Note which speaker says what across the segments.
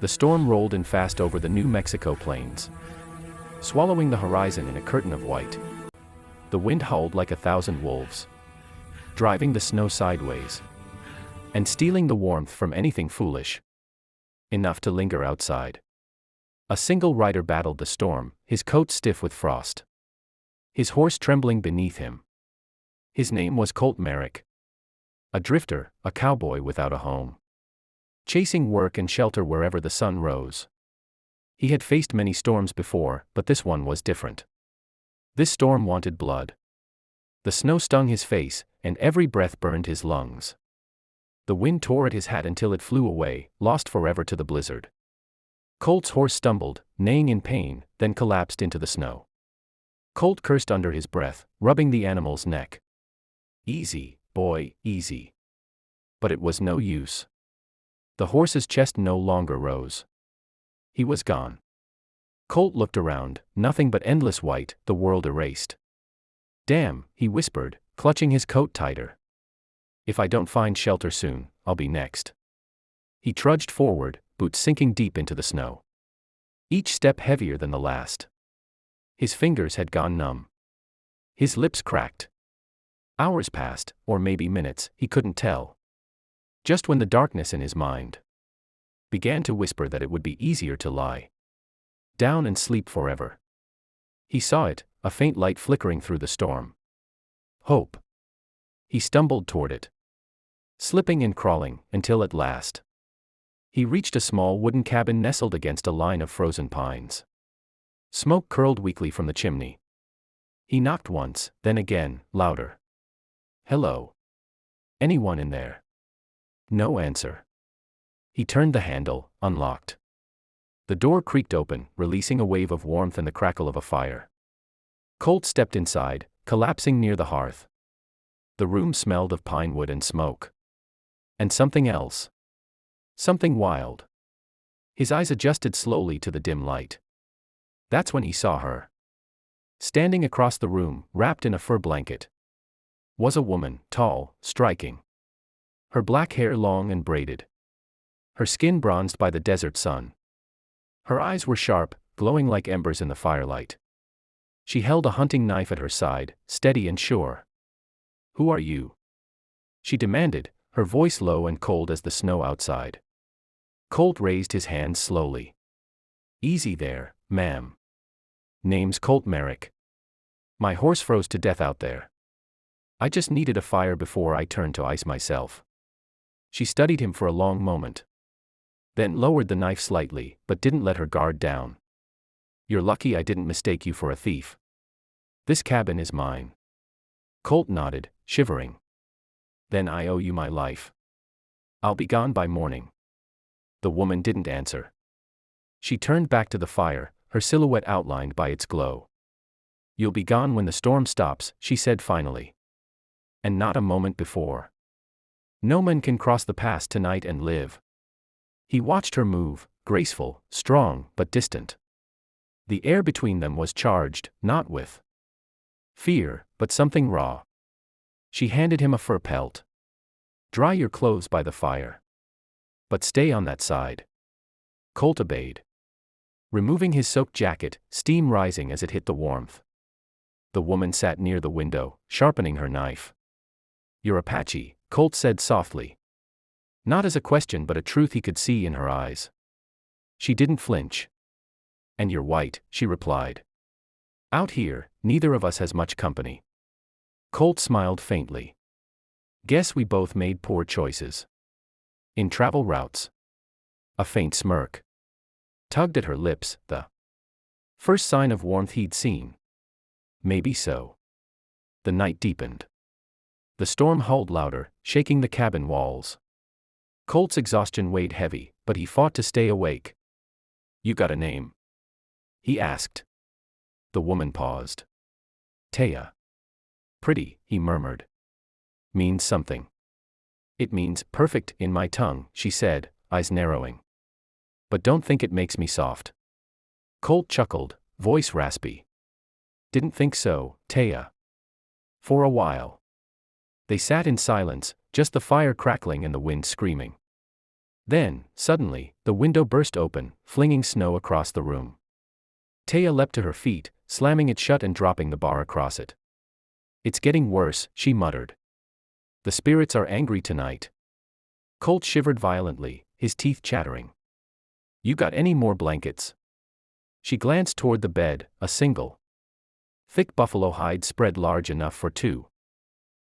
Speaker 1: The storm rolled in fast over the New Mexico plains, swallowing the horizon in a curtain of white. The wind howled like 1,000 wolves, driving the snow sideways, and stealing the warmth from anything foolish enough to linger outside. A single rider battled the storm, his coat stiff with frost, his horse trembling beneath him. His name was Colt Merrick. A drifter, a cowboy without a home, chasing work and shelter wherever the sun rose. He had faced many storms before, but this one was different. This storm wanted blood. The snow stung his face, and every breath burned his lungs. The wind tore at his hat until it flew away, lost forever to the blizzard. Colt's horse stumbled, neighing in pain, then collapsed into the snow. Colt cursed under his breath, rubbing the animal's neck. "Easy, boy, easy." But it was no use. The horse's chest no longer rose. He was gone. Colt looked around, nothing but endless white, the world erased. "Damn," he whispered, clutching his coat tighter. "If I don't find shelter soon, I'll be next." He trudged forward, boots sinking deep into the snow, each step heavier than the last. His fingers had gone numb. His lips cracked. Hours passed, or maybe minutes, he couldn't tell. Just when the darkness in his mind began to whisper that it would be easier to lie down and sleep forever, he saw it, a faint light flickering through the storm. Hope. He stumbled toward it, slipping and crawling, until at last he reached a small wooden cabin nestled against a line of frozen pines. Smoke curled weakly from the chimney. He knocked once, then again, louder. "Hello? Anyone in there?" No answer. He turned the handle, unlocked. The door creaked open, releasing a wave of warmth and the crackle of a fire. Colt stepped inside, collapsing near the hearth. The room smelled of pine wood and smoke. And something else. Something wild. His eyes adjusted slowly to the dim light. That's when he saw her. Standing across the room, wrapped in a fur blanket, was a woman, tall, striking. Her black hair long and braided. Her skin bronzed by the desert sun. Her eyes were sharp, glowing like embers in the firelight. She held a hunting knife at her side, steady and sure. "Who are you?" she demanded, her voice low and cold as the snow outside. Colt raised his hands slowly. "Easy there, ma'am. Name's Colt Merrick. My horse froze to death out there. I just needed a fire before I turned to ice myself." She studied him for a long moment, then lowered the knife slightly, but didn't let her guard down. "You're lucky I didn't mistake you for a thief. This cabin is mine." Colt nodded, shivering. "Then I owe you my life. I'll be gone by morning." The woman didn't answer. She turned back to the fire, her silhouette outlined by its glow. "You'll be gone when the storm stops," she said finally. "And not a moment before. No man can cross the pass tonight and live." He watched her move, graceful, strong, but distant. The air between them was charged, not with fear, but something raw. She handed him a fur pelt. "Dry your clothes by the fire. But stay on that side." Colt obeyed, removing his soaked jacket, steam rising as it hit the warmth. The woman sat near the window, sharpening her knife. "You're Apache," Colt said softly. Not as a question but a truth he could see in her eyes. She didn't flinch. "And you're white," she replied. "Out here, neither of us has much company." Colt smiled faintly. "Guess we both made poor choices in travel routes." A faint smirk tugged at her lips, the first sign of warmth he'd seen. Maybe so. The night deepened. The storm howled louder, shaking the cabin walls. Colt's exhaustion weighed heavy, but he fought to stay awake. "You got a name?" he asked. The woman paused. "Taya." "Pretty," he murmured. "Means something." "It means perfect in my tongue," she said, eyes narrowing. "But don't think it makes me soft." Colt chuckled, voice raspy. "Didn't think so, Taya." For a while they sat in silence, just the fire crackling and the wind screaming. Then, suddenly, the window burst open, flinging snow across the room. Taya leapt to her feet, slamming it shut and dropping the bar across it. "It's getting worse," she muttered. "The spirits are angry tonight." Colt shivered violently, his teeth chattering. "You got any more blankets?" She glanced toward the bed, a single thick buffalo hide spread large enough for two.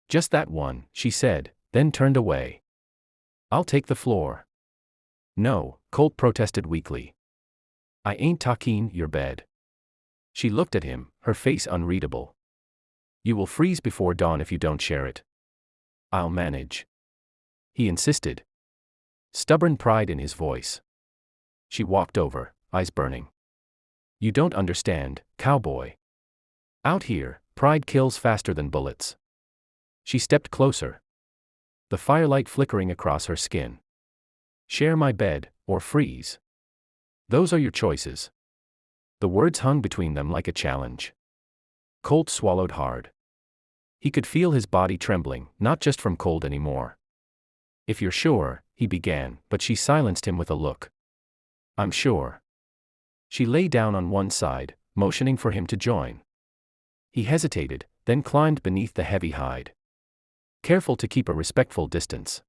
Speaker 1: "Just that one," she said, then turned away. "I'll take the floor." "No," Colt protested weakly. "I ain't taking your bed." She looked at him, her face unreadable. "You will freeze before dawn if you don't share it." "I'll manage," he insisted. Stubborn pride in his voice. She walked over, eyes burning. "You don't understand, cowboy. Out here, pride kills faster than bullets." She stepped closer, the firelight flickering across her skin. "Share my bed, or freeze. Those are your choices." The words hung between them like a challenge. Colt swallowed hard. He could feel his body trembling, not just from cold anymore. "If you're sure," he began, but she silenced him with a look. "I'm sure." She lay down on one side, motioning for him to join. He hesitated, then climbed beneath the heavy hide, careful to keep a respectful distance.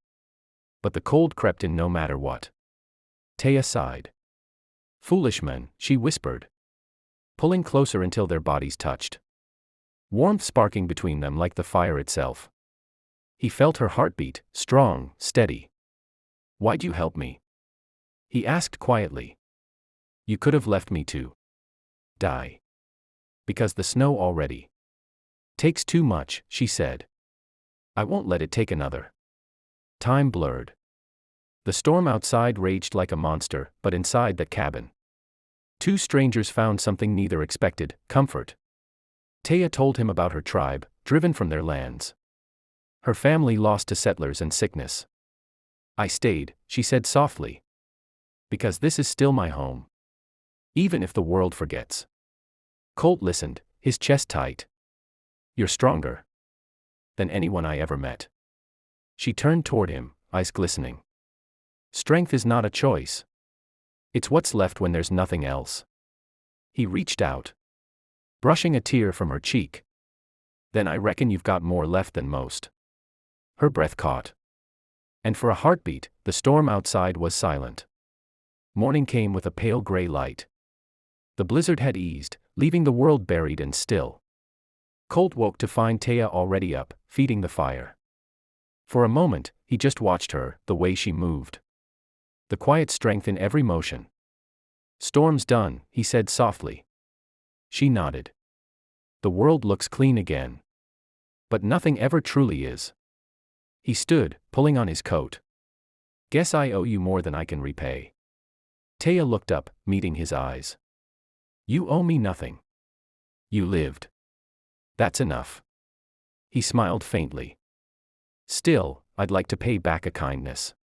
Speaker 1: But the cold crept in no matter what. Taya sighed. "Foolish men," she whispered, pulling closer until their bodies touched. Warmth sparking between them like the fire itself. He felt her heartbeat, strong, steady. "Why'd you help me?" he asked quietly. "You could have left me to die." "Because the snow already takes too much," she said. "I won't let it take another." Time blurred. The storm outside raged like a monster, but inside the cabin, two strangers found something neither expected: comfort. Taya told him about her tribe, driven from their lands. Her family lost to settlers and sickness. "I stayed," she said softly, "because this is still my home. Even if the world forgets." Colt listened, his chest tight. "You're stronger than anyone I ever met." She turned toward him, eyes glistening. "Strength is not a choice. It's what's left when there's nothing else." He reached out, brushing a tear from her cheek. "Then I reckon you've got more left than most." Her breath caught. And for a heartbeat, the storm outside was silent. Morning came with a pale gray light. The blizzard had eased, leaving the world buried and still. Colt woke to find Taya already up, feeding the fire. For a moment, he just watched her, the way she moved, the quiet strength in every motion. "Storm's done," he said softly. She nodded. "The world looks clean again. But nothing ever truly is." He stood, pulling on his coat. "Guess I owe you more than I can repay." Taya looked up, meeting his eyes. "You owe me nothing. You lived. That's enough." He smiled faintly. "Still, I'd like to pay back a kindness.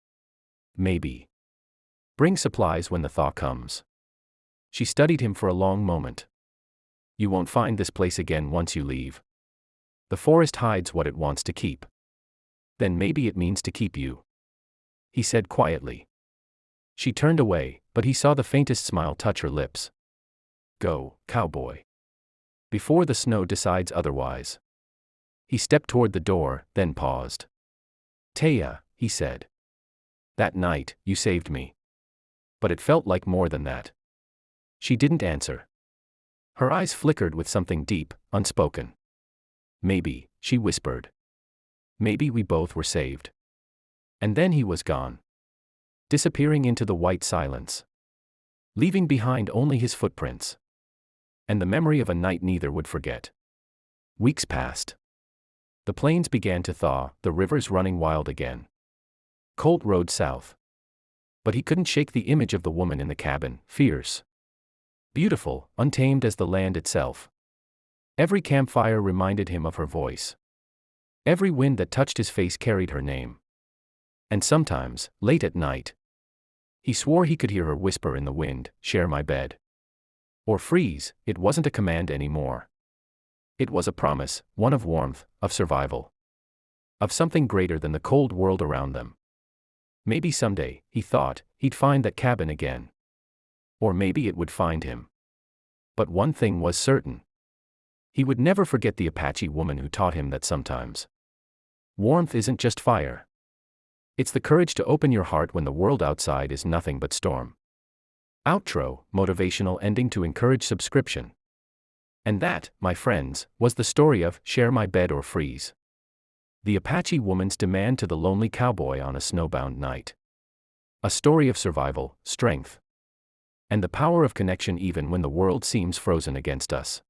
Speaker 1: Maybe bring supplies when the thaw comes." She studied him for a long moment. "You won't find this place again once you leave. The forest hides what it wants to keep. Then maybe it means to keep you," he said quietly. She turned away, but he saw the faintest smile touch her lips. "Go, cowboy. Before the snow decides otherwise." He stepped toward the door, then paused. "Taya," he said. "That night, you saved me. But it felt like more than that." She didn't answer. Her eyes flickered with something deep, unspoken. "Maybe," she whispered. "Maybe we both were saved." And then he was gone, disappearing into the white silence, leaving behind only his footprints and the memory of a night neither would forget. Weeks passed. The plains began to thaw, the rivers running wild again. Colt rode south. But he couldn't shake the image of the woman in the cabin, fierce, beautiful, untamed as the land itself. Every campfire reminded him of her voice. Every wind that touched his face carried her name. And sometimes, late at night, he swore he could hear her whisper in the wind, "Share my bed." Or freeze. It wasn't a command anymore. It was a promise, one of warmth, of survival, of something greater than the cold world around them. Maybe someday, he thought, he'd find that cabin again. Or maybe it would find him. But one thing was certain. He would never forget the Apache woman who taught him that sometimes warmth isn't just fire. It's the courage to open your heart when the world outside is nothing but storm. Outro, motivational ending to encourage subscription. And that, my friends, was the story of Share My Bed or Freeze. The Apache woman's demand to the lonely cowboy on a snowbound night. A story of survival, strength, and the power of connection even when the world seems frozen against us.